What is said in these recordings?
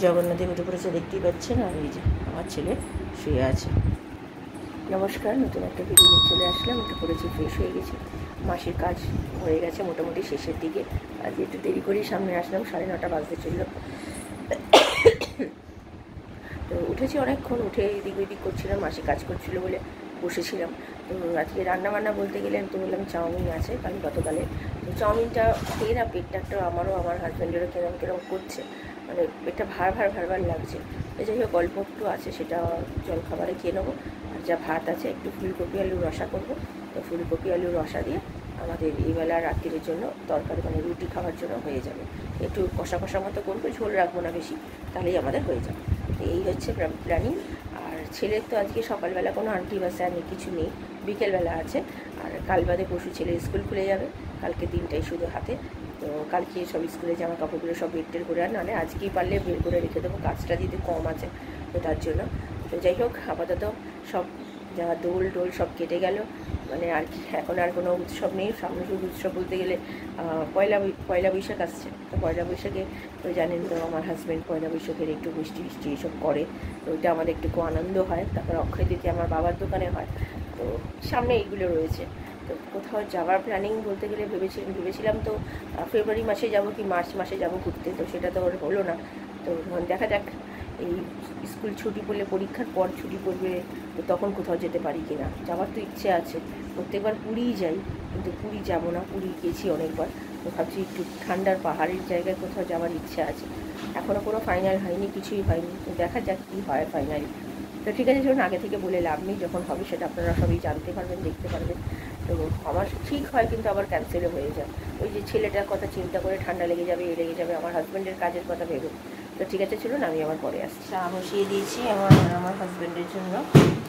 জগন্নাথে উঠে পড়েছে দেখতেই পাচ্ছেন। আর এই যে আমার ছেলে শুয়ে আছে। নমস্কার, নতুন একটা ভিডিও নিয়ে চলে আসলাম। উঠে পড়েছি, ফ্রেশ হয়ে গেছি, মাসির কাজ হয়ে গেছে মোটামুটি শেষের দিকে। আজ একটু দেরি করেই সামনে আসলাম, 9:30 বাজতে চলল। তো উঠেছি অনেকক্ষণ, উঠে এদিক ওইদিক করছিলাম, মাসি কাজ করছিল বলে বসেছিলাম। তো আজকে রান্নাবান্না বলতে গেলে আমি তো বললাম চাউমিন আছে কারণ গতকালে। তো চাউমিনটা খেয়ে না পেটটা একটা আমারও আমার হাজব্যান্ডেরও কেরম কেরম করছে, মানে পেটটা ভার ভার লাগছে। যাই হোক অল্প একটু আছে, সেটা জলখাবারে খেয়ে নেবো। আর যা ভাত আছে একটু ফুলকপি আলুর রসা করবো। তো ফুলকপি আলুর রসা দিয়ে আমাদের এইবেলা রাত্রির জন্য তরকারি, মানে রুটি খাওয়ার জন্য হয়ে যাবে। একটু কষা কষা মতো করবো, ঝোল রাখবো না বেশি, তাহলেই আমাদের হয়ে যাবে। তো এই হচ্ছে প্ল্যানিং। আর ছেলের তো আজকে সকালবেলা কোনো আন্টি বা স্যার কিছু নেই, বিকেলবেলা আছে। আর কাল বাদে পরশু ছেলের স্কুল খুলে যাবে, কালকে দিনটাই শুধু হাতে। তো কালকে সব স্কুলে জামা কাপড়গুলো সব বের করে আর নাহলে আজকেই পারলে বের করে রেখে দেবো, কাজটা দিতে কম আছে তো তার জন্য। তো যাই হোক আপাতত সব যা দোল টোল সব কেটে গেল, মানে আর কি এখন আর কোনো উৎসব নেই। সামনে শুধু উৎসব বলতে গেলে পয়লা বৈশাখ আসছে। তো পয়লা বৈশাখে তো জানেন তো আমার হাজব্যান্ড পয়লা বৈশাখের একটু মিষ্টি এইসব করে, তো ওইটা আমাদের একটু আনন্দ হয়। তারপর অক্ষয় তৃতীয়া আমার বাবার দোকানে হয়, তো সামনে এইগুলো রয়েছে। তো কোথাও যাওয়ার প্ল্যানিং বলতে গেলে ভেবেছিলাম তো ফেব্রুয়ারি মাসে যাব কি মার্চ মাসে যাব ঘুরতে, তো সেটা তো ওর হলো না। তো দেখা যাক এই স্কুল ছুটি পড়লে, পরীক্ষার পর ছুটি পড়বে, তো তখন কোথাও যেতে পারি কিনা। যাওয়ার তো ইচ্ছে আছে, প্রত্যেকবার পুরীই যাই, কিন্তু পুরী যাব না। পুরী গেছি অনেকবার, তো ভাবছি একটু ঠান্ডার পাহাড়ের জায়গায় কোথাও যাওয়ার ইচ্ছে আছে। এখনও কোনো ফাইনাল হয়নি, কিছুই হয়নি, তো দেখা যাক কী হয় ফাইনালি। তো ঠিক আছে, যখন আগে থেকে বলে লাভ নেই, যখন হবে সেটা আপনারা সবই জানতে পারবেন, দেখতে পারবেন। তো আমার ঠিক হয় কিন্তু আবার ক্যান্সেলও হয়ে যায়। ওই যে ছেলেটার কথা চিন্তা করে ঠান্ডা লেগে যাবে, লেগে যাবে, আমার হাজব্যান্ডের কাজের কথা ভেবে। তো ঠিক আছে, চলুন আমি আবার পরে আসছি। চা বসিয়ে দিয়েছি আমার হাজব্যান্ডের জন্য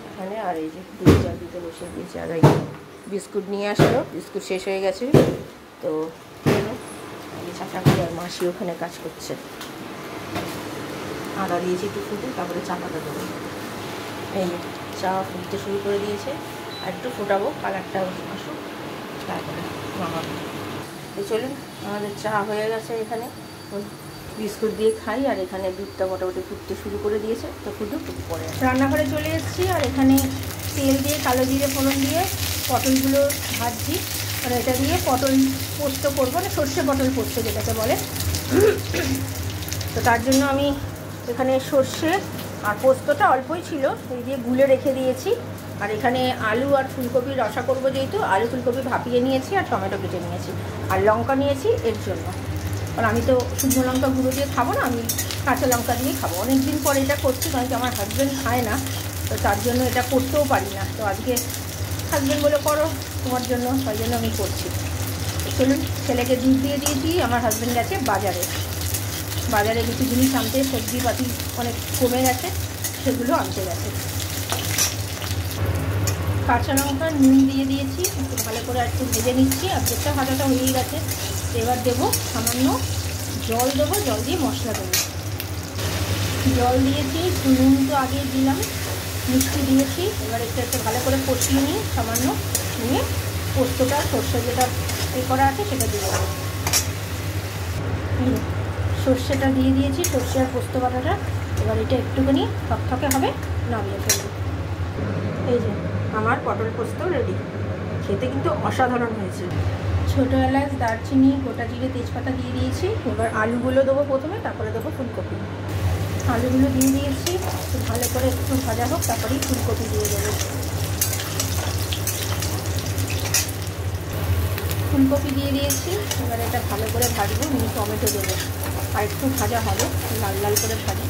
এখানে। আর এই যে দুধ জল দিতে বসিয়ে দিয়েছি। আর এই বিস্কুট নিয়ে আসলো, বিস্কুট শেষ হয়ে গেছে। তো চাটা করে আর মাসি ওখানে কাজ করছে। আদা দিয়েছি একটু ফুটে, তারপরে চা পাতা দেবো। এই চা ফুটতে শুরু করে দিয়েছে, আর একটু ফোটাবো, কালারটা আসুক, তারপরে মামাবো। তো চলুন, আমাদের চা হয়ে গেছে। এখানে বিস্কুট দিয়ে খাই, আর এখানে দুধটা মোটামুটি ফুটতে শুরু করে দিয়েছে। তো ফুটুক, পরে রান্নাঘরে চলে এসেছি। আর এখানে তেল দিয়ে কালো জিরে ফোড়ন দিয়ে পটলগুলো ভাজছি। আর এটা দিয়ে পটল পোস্ত করবো, না সর্ষে পটল পোস্ত যেটাকে বলে। তো তার জন্য আমি এখানে সর্ষে আর পোস্তটা অল্পই ছিল, এই দিয়ে গুলে রেখে দিয়েছি। আর এখানে আলু আর ফুলকপির রসা করবো, যেহেতু আলু ফুলকপি ভাপিয়ে নিয়েছি, আর টমেটো কেটে নিয়েছি, আর লঙ্কা নিয়েছি এর জন্য। আর আমি তো শুকনো লঙ্কা গুঁড়ো দিয়ে খাবো না, আমি কাঁচা লঙ্কা দিয়ে খাবো। অনেক দিন পরে এটা করছি, কারণ কি আমার হাজব্যান্ড খায় না, তো তার জন্য এটা করতেও পারি না। তো আজকে হাজব্যান্ড বলে করো তোমার জন্য, তাই জন্য আমি করছি। চলুন, ছেলেকে দুধ দিয়ে দিয়েছি, আমার হাজব্যান্ড গেছে বাজারে কিছু জিনিস আনতে, সবজিপাতি অনেক কমে গেছে, সেগুলো আনতে গেছে। কাঁচা লঙ্কা নুন দিয়ে দিয়েছি, একটু ভালো করে একটু ভেজে নিচ্ছি। আর পেটটা ভাজাটা হয়ে গেছে, এবার দেবো সামান্য জল, দেবো জল দিয়ে মশলা দেবো। জল দিয়েছি, নুন তো আগে দিলাম, মিষ্টি দিয়েছি। এবার একটু ভালো করে কষিয়ে নিয়ে সামান্য নিয়ে পোস্তটা সর্ষে যেটা করা আছে সেটা দিয়ে দেবো। সর্ষেটা দিয়ে দিয়েছি, সর্ষে আর পোস্ত বাটাটা। এবার এটা একটুখানি থকথকে হবে, নামিয়ে ফেলবো। এই যে আমার পটল পোস্ত রেডি, খেতে কিন্তু অসাধারণ হয়েছে। ছোটো এলাচ, দারচিনি, গোটা জিরে, তেজপাতা দিয়ে দিয়েছি। এবার আলুগুলো দেবো প্রথমে, তারপরে দেবো ফুলকপি। আলুগুলো দিয়ে দিয়েছি, ভালো করে একটু ভাজা হোক, তারপরেই ফুলকপি দিয়ে দেবো। ফুলকপি দিয়ে দিয়েছি, এবার এটা ভালো করে ভাজবো, নিয়ে টমেটো দেবো, আর একটু ভাজা হবে, লাল লাল করে ভাজি।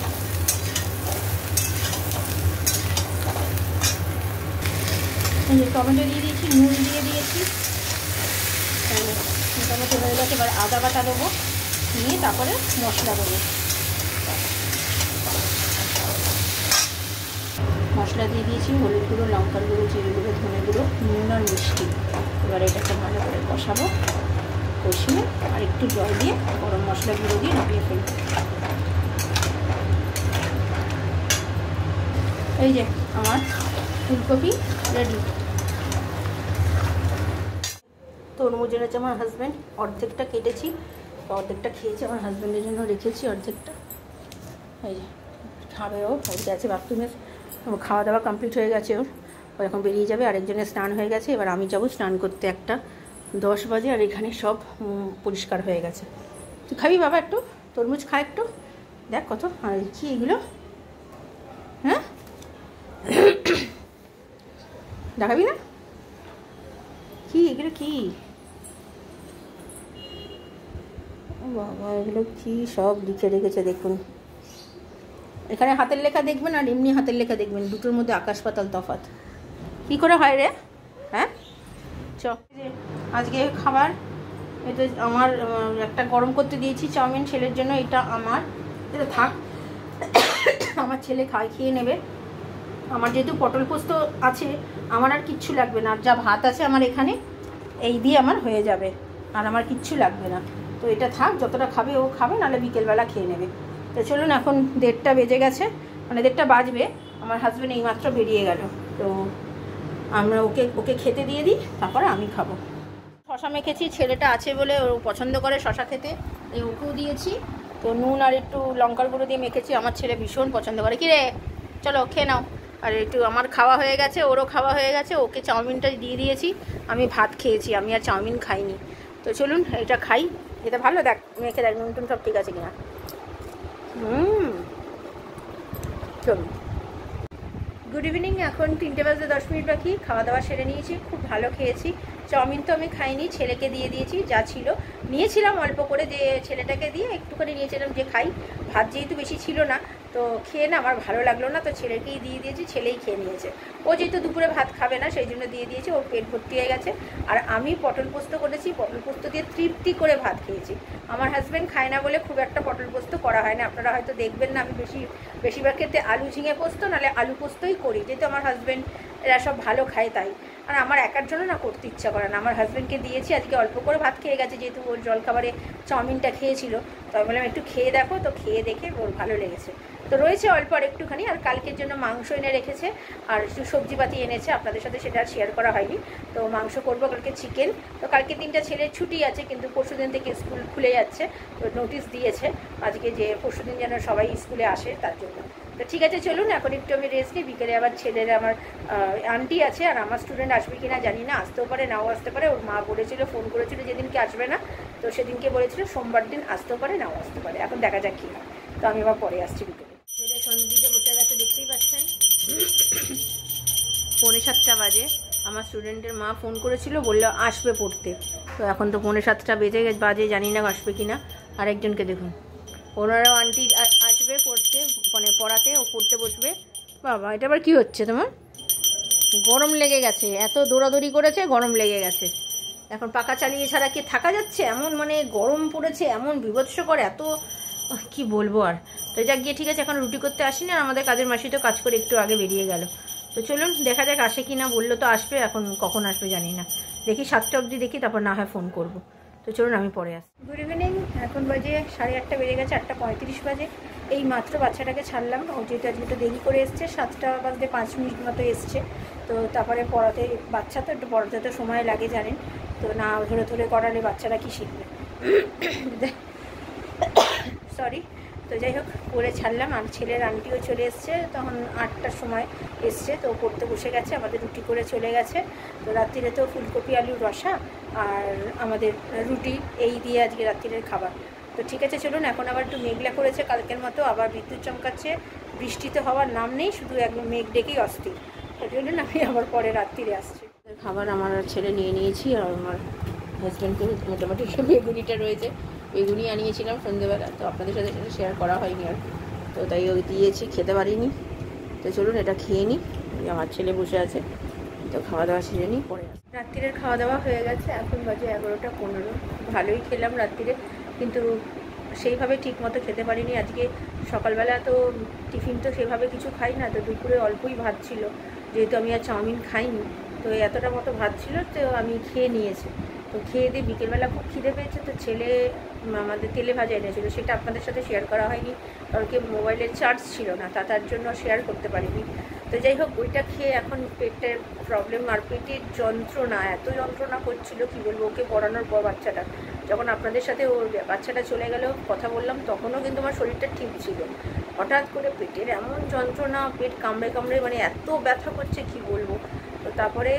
এই যে টমেটো দিয়ে দিয়েছি, নুন দিয়ে দিয়েছি, টমেটো হয়ে গেছে। এবার আদা বাটা দেবো, নিয়ে তারপরে মশলা দেবো। মশলা দিয়ে দিয়েছি, হলুদ গুঁড়ো, লঙ্কার গুঁড়ো, জিরে গুঁড়ো, ধনে গুঁড়ো, নুন আর মিষ্টি। এবার এটাকে ভালো করে কষাবো, কষিয়ে আর একটু জল দিয়ে গরম মশলা গুঁড়ো দিয়ে নামিয়ে ফেলবো। এই যে আমার ফুলকপি রেডি। তরমুজ এনেছে আমার হাজব্যান্ড, অর্ধেকটা কেটেছি, অর্ধেকটা খেয়েছি, আমার হাজব্যান্ডের জন্য রেখেছি অর্ধেকটা। এই যে খাবে ও গেছে বাথরুমে, খাওয়া দাওয়া কমপ্লিট হয়ে গেছে ওর, ও এখন বেরিয়ে যাবে। আরেকজনের স্নান হয়ে গেছে, এবার আমি যাবো স্নান করতে 1:10 বাজে। আর এখানে সব পরিষ্কার হয়ে গেছে। তুই খাবি বাবা একটু? তরমুজ খা একটু, দেখ কত। আর কি এগুলো? হ্যাঁ দেখাবি না? কি এগুলো? কি বাবা, এগুলো কি সব লিখে রেখেছে দেখুন। এখানে হাতের লেখা দেখবেন আর এমনি হাতের লেখা দেখবেন, দুটোর মধ্যে আকাশ পাতাল তফাৎ। কী করে হয় রে? হ্যাঁ চ, আজকে খাবার এটা আমার, একটা গরম করতে দিয়েছি চাউমিন ছেলের জন্য। এটা আমার, এটা থাক, আমার ছেলে খেয়ে নেবে। আমার যেহেতু পটল পোস্ত আছে, আমার আর কিচ্ছু লাগবে না। আর যা ভাত আছে আমার এখানে, এই দিয়ে আমার হয়ে যাবে, আর আমার কিচ্ছু লাগবে না। তো এটা থাক, যতটা খাবে ও খাবে, নাহলে বিকেলবেলা খেয়ে নেবে। তো চলুন, এখন 1:30 বেজে গেছে, মানে 1:30 বাজবে। আমার হাজব্যান্ড এইমাত্র বেরিয়ে গেল, তো আমরা ওকে খেতে দিয়ে দিই, তারপরে আমি খাবো। শশা মেখেছি, ছেলেটা আছে বলে ও পছন্দ করে শশা খেতে, এই ওকেও দিয়েছি। তো নুন আর একটু লঙ্কার গুঁড়ো দিয়ে মেখেছি, আমার ছেলে ভীষণ পছন্দ করে। কি রে, চলো খেয়ে নাও। আর একটু আমার খাওয়া হয়ে গেছে, ওরও খাওয়া হয়ে গেছে। ওকে চাউমিনটা দিয়ে দিয়েছি, আমি ভাত খেয়েছি, আমি আর চাউমিন খাইনি। তো চলুন এটা খাই। এটা ভালো, দেখ মেখে দেখ নুন টুন সব ঠিক আছে কিনা। চলুন। গুড ইভিনিং, এখন 3:10 বাকি। খাওয়া দাওয়া সেরে নিয়েছি, খুব ভালো খেয়েছি। চাউমিন তো আমি খাইনি, ছেলেকে দিয়ে দিয়েছি যা ছিল। নিয়েছিলাম অল্প করে, যে ছেলেটাকে দিয়ে একটুখানি নিয়েছিলাম যে খাই। ভাত যেহেতু বেশি ছিল না, তো খেয়ে না আমার ভালো লাগলো না, তো ছেলেকেই দিয়ে দিয়েছি, ছেলেই খেয়ে নিয়েছে। ও যেহেতু দুপুরে ভাত খাবে না, সেই জন্য দিয়ে দিয়েছি, ওর পেট ভর্তি হয়ে গেছে। আর আমি পটল পোস্ত করেছি, পটল পোস্ত দিয়ে তৃপ্তি করে ভাত খেয়েছি। আমার হাজব্যান্ড খায় না বলে খুব একটা পটল পোস্ত করা হয় না, আপনারা হয়তো দেখবেন না। আমি বেশিরভাগ ক্ষেত্রে আলু ঝিঙে পোস্ত, নাহলে আলু পোস্তই করি, যেহেতু আমার হাজব্যান্ড এরা সব ভালো খায় তাই। আর আমার একার জন্য না করতে ইচ্ছা করে না। আমার হাজব্যান্ডকে দিয়েছি, আজকে অল্প করে ভাত খেয়ে গেছে, যেহেতু ওর জলখাবারে চাউমিনটা খেয়েছিল। তো আমি বললাম একটু খেয়ে দেখো, তো খেয়ে দেখে ওর ভালো লেগেছে। তো রয়েছে অল্প আর একটুখানি, আর কালকের জন্য মাংস এনে রেখেছে, আর একটু সবজিপাতি এনেছে, আপনাদের সাথে সেটা শেয়ার করা হয়নি। তো মাংস করবো, কালকে চিকেন। তো কালকে 3টা ছেলের ছুটি আছে, কিন্তু পরশুদিন থেকে স্কুল খুলে যাচ্ছে, তো নোটিশ দিয়েছে আজকে যে পরশুদিন যেন সবাই স্কুলে আসে, তার জন্য। তো ঠিক আছে, চলুন এখন একটু আমি রেস্ট নিই। বিকেলে আবার ছেলের, আমার আন্টি আছে, আর আমার স্টুডেন্ট আসবে কিনা জানি না, আসতেও পারে নাও আসতে পারে। ওর মা বলেছিল, ফোন করেছিল যেদিনকে আসবে না, তো সেদিনকে বলেছিল সোমবার দিন আসতেও পারে নাও আসতে পারে। এখন দেখা যাক কী হয়। তো আমি আবার পরে আসছি বিকেলে। ছেলে সন্ধিতে বসে গেছে, দেখতেই পাচ্ছেন। 6:45 বাজে। আমার স্টুডেন্টের মা ফোন করেছিল, বললো আসবে পড়তে। তো এখন তো 6:45 বাজে, জানি না আসবে কিনা। আরেকজনকে দেখুন, ওনারাও আন্টি আসবে পড়তে, মানে পড়াতে, ও পড়তে বসবে। বাবা, এটা আবার কি হচ্ছে তোমার? গরম লেগে গেছে, এত দৌড়াদৌড়ি করেছে, গরম লেগে গেছে। এখন পাখা চালিয়ে ছাড়া কি থাকা যাচ্ছে? এমন মানে গরম পড়েছে, এমন বিভৎস করে, এত কি বলবো আর। তো যাক গিয়ে, ঠিক আছে, এখন রুটি করতে আসিনি। আর আমাদের কাজের মাসি তো কাজ করে একটু আগে বেরিয়ে গেল। তো চলুন দেখা যাক আসে কি না, বললো তো আসবে, এখন কখন আসবে জানি না। দেখি 7টা অবধি দেখি, তারপর না হয় ফোন করবো। তো চলুন আমি পরে আসি। গুড ইভিনিং, এখন বাজে 8:30 বেজে গেছে, 8:35 বাজে। এই মাত্র বাচ্চাটাকে ছাড়লাম, ও যেহেতু আজকে একটু দেরি করে এসছে, 7:05 মতো এসছে। তো তারপরে পড়াতে, বাচ্চা তো একটু পড়াতে তো সময় লাগে জানেন, তো না ধরে ধরে করালে বাচ্চারা কি শিখবে। সরি। তো যাই হোক, করে ছাড়লাম। আর ছেলের আন্টিও চলে এসছে, তখন 8টার সময় এসছে, তো পড়তে বসে গেছে, আমাদের রুটি করে চলে গেছে। তো রাত্রিরে তো ফুলকপি আলুর রসা আর আমাদের রুটি, এই দিয়ে আজকে রাত্রিরের খাবার। তো ঠিক আছে, চলুন। এখন আবার একটু মেঘলা করেছে কালকের মতো, আবার বিদ্যুৎ চমকাচ্ছে, বৃষ্টি তো হওয়ার নাম নেই, শুধু একদম মেঘ ডেকেই অস্থির। তো চলুন, আমি আবার পরে রাত্রিরে আসছি। খাবার আমার ছেলে নিয়ে নিয়েছি, আর আমার হাজব্যান্ডকে মোটামুটি বেগুনিটা রয়েছে, বেগুনি আনিয়েছিলাম সন্ধ্যেবেলা, তো আপনাদের সাথে সেটা শেয়ার করা হয়নি আর। তো তাই ওই দিয়েছি, খেতে পারিনি। তো চলুন এটা খেয়ে নিই, আমার ছেলে বসে আছে, তো খাওয়া দাওয়া সেরে নিই, পরে রাত্রিরের খাওয়া দাওয়া হয়ে গেছে। এখন বাজে 11:15। ভালোই খেলাম রাত্রিরে, কিন্তু সেইভাবে ঠিক মতো খেতে পারিনি আজকে। সকালবেলা তো টিফিন তো সেভাবে কিছু খাই না, তো দুপুরে অল্পই ভাত ছিল, যেহেতু আমি আর চাউমিন খাইনি, তো এতটা মতো ভাত ছিল, তো আমি খেয়ে নিয়েছি। তো খেয়ে দিয়ে বিকেলবেলা খুব খিদে পেয়েছে, তো ছেলে আমাদের তেলে ভাজা এনেছিল, সেটা আপনাদের সাথে শেয়ার করা হয়নি, কারণ কি মোবাইলের চার্জ ছিল না, তার জন্য শেয়ার করতে পারিনি। তো যাই হোক, ওইটা খেয়ে এখন পেটের প্রবলেম আর পেটের যন্ত্রণা, এত যন্ত্রণা করছিল কি বলবো, ওকে পড়ানোর পর বাচ্চাটা, তো যখন আপনাদের সাথে ওর বাচ্চাটা চলে গেল কথা বললাম, তখনও কিন্তু আমার শরীরটা ঠিক ছিল। হঠাৎ করে পেটের এমন যন্ত্রণা, পেট কামড়ে কামড়ে মানে এত ব্যথা করছে কি বলবো। তো তারপরে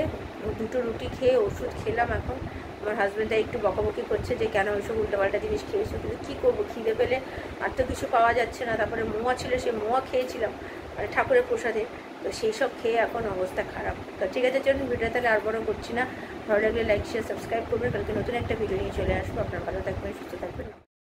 2টো রুটি খেয়ে ওষুধ খেলাম। এখন আমার হাজব্যান্ডটা একটু বকাবকি করছে যে কেন ওইসব উল্টোপাল্টা জিনিস খেয়েছো, কিন্তু কী করবো, খিদে পেলে আর তো কিছু পাওয়া যাচ্ছে না। তারপরে মোয়া ছিল, সে মোয়া খেয়েছিলাম মানে ঠাকুরের প্রসাদে। তো সেই সব খেয়ে এখন অবস্থা খারাপ। তো ঠিক আছে, চলুন ভিডিও তাহলে আর বড় করছি না। ভালো লাগলে লাইক শেয়ার সাবস্ক্রাইব করবেন। কালকে নতুন একটা ভিডিও নিয়ে চলে আসবো। আপনার ভালো থাকবেন, সুস্থ থাকবেন।